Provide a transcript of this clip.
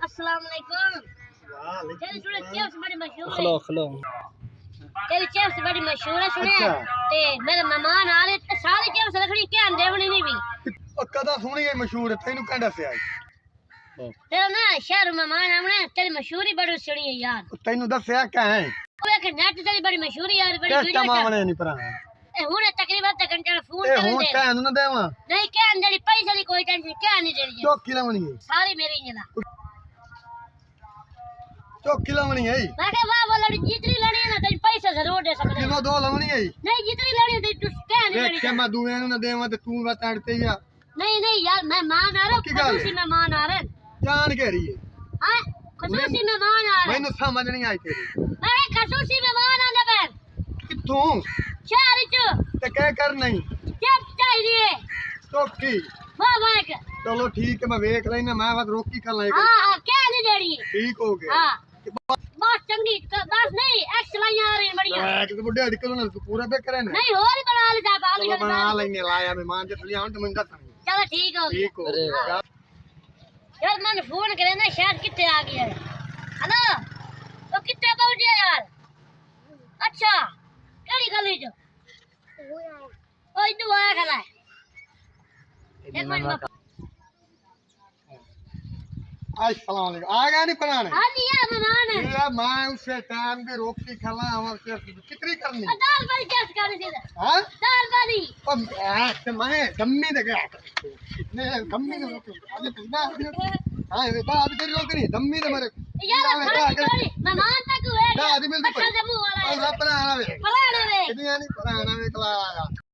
अस्सलाम वालेकुम। तेरी सुने चिप्स बड़ी मशहूर है। खलो तेरी चिप्स बड़ी मशहूर है सुने। अच्छा। ते मेरे मेहमान आ रहे ते सारी चिप्स रखनी क्या देवनी नहीं भी। ਉਹ ਕਦਾ ਸੁਣੀ ਗਈ ਮਸ਼ਹੂਰ ਹੈ ਤੈਨੂੰ ਕਹਿੰਦਾ ਸਿਆ तेरा ना शहर मेहमान आने तेरी मशहूरी बड़ी सुनी है यार। ਤੈਨੂੰ ਦੱਸਿਆ ਕਹਿ वो एक नेट तेरी बड़ी मशहूरी यार बड़ी ਕਿਸ वीडियो ਟਮਾਵਣੇ ਨਹੀਂ ਭਰਾ ए हुने तकरीबन तक घंटे फोन ਇਹ कर ਹੁਣ दे। ਕਹਿ ਨੂੰ ਨਾ ਦੇਵਾਂ नहीं क्या अंदर पैसे की कोई टेंशन क्या नहीं देनी है। ਚੌਕੀ ਲਾਵਣੀ ਹੈ सारी मेरी ही ना। ਚੌਕੀ ਲਾਵਣੀ ਹੈ मैं कहा वाह वो लड़ी जितनी लड़ी है ना तेरी पैसे जरूर दे सकते हैं। ਕਿਲੋ ਦੋ ਲਾਵਣੀ ਹੈ नहीं जितनी लड़ी है तेरी तू क्या नहीं ਵੇਖ देनी ਕੇ ਮੈਂ ਦੂਏ ਨੂੰ ਨਾ ਦੇਵਾਂ ਤੇ ਤੂੰ ਬਸ ਅੜ ਤੇ ਗਿਆ नहीं नहीं यार मेहमान आ रहे की गल है? खसूसी मेहमान आ रहे ਜਾਨ ਕਹਿ ਰਹੀ ਹੈ हाँ खसूसी मेहमान आ रहे ਮੈਨੂੰ ਸਮਝ ਨਹੀਂ ਆਈ ਤੇਰੀ मैं खसूसी मेहमान आने पर ਕਿੱਥੋਂ शहर च ਤੇ ਕਹਿ ਕਰ ਨਹੀਂ चिप्स चाहिए ਚੌਕੀ वाह वाह के ਚਲੋ ਠੀਕ ਹੈ ਮੈਂ ਵੇਖ ਲੈਣਾ ਮੈਂ ਬਸ ਰੋਕੀ ਕਰ ਲਾਂਗਾ हाँ हाँ क्या नहीं देनी है। ਠੀਕ ਹੋ ਗਿਆ हाँ बस चंगी बस नहीं एक्स लाइयां आ रही हैं बढ़िया। ਮੈਂ ਕਿਤੇ ਬੁੱਢੇ ਅੜਕਲ ਨਾਲ ਤੂੰ ਪੂਰਾ ਬੇ ਕਰੇ ਨਾ नहीं और ही बना ले जा बाल ਚਲੋ ਬਣਾ ਲੈਨੇ ਲਾਇਆ ਮਹਿਮਾਨ ਜੇ ਲਿਆਉਣ ਤੇ ਮੈਨੂੰ ਦੱਸ चलो ठीक हो गया। ਠੀਕ ਹੋ ਗਿਆ यार मैंने फोन करे ना शायद कितने आ गया है। हेलो तो कितने पहुंच गया यार। अच्छा केड़ी गली च ओए तू आया खला है एक मिनट में अस्सलाम वालेकुम आ गया नहीं बनाने हाँ जी यार मेहमान है। ये मैं उसे टाइम पे रोटी खाला और कितनी करनी दाल बड़ी कैसे करनी थी हाँ दाल बड़ी अब मैं दम्मी दे गया इतने दम्मी दे रोटी आज कितना हाँ ये बात तेरी रोटी नहीं दम्मी दे मेरे यार खाने मेहमान तक हुए दा आदमी अच्छा जम्मू वाला है अपना आना वे फलाने में कितनी नहीं पराना वे कला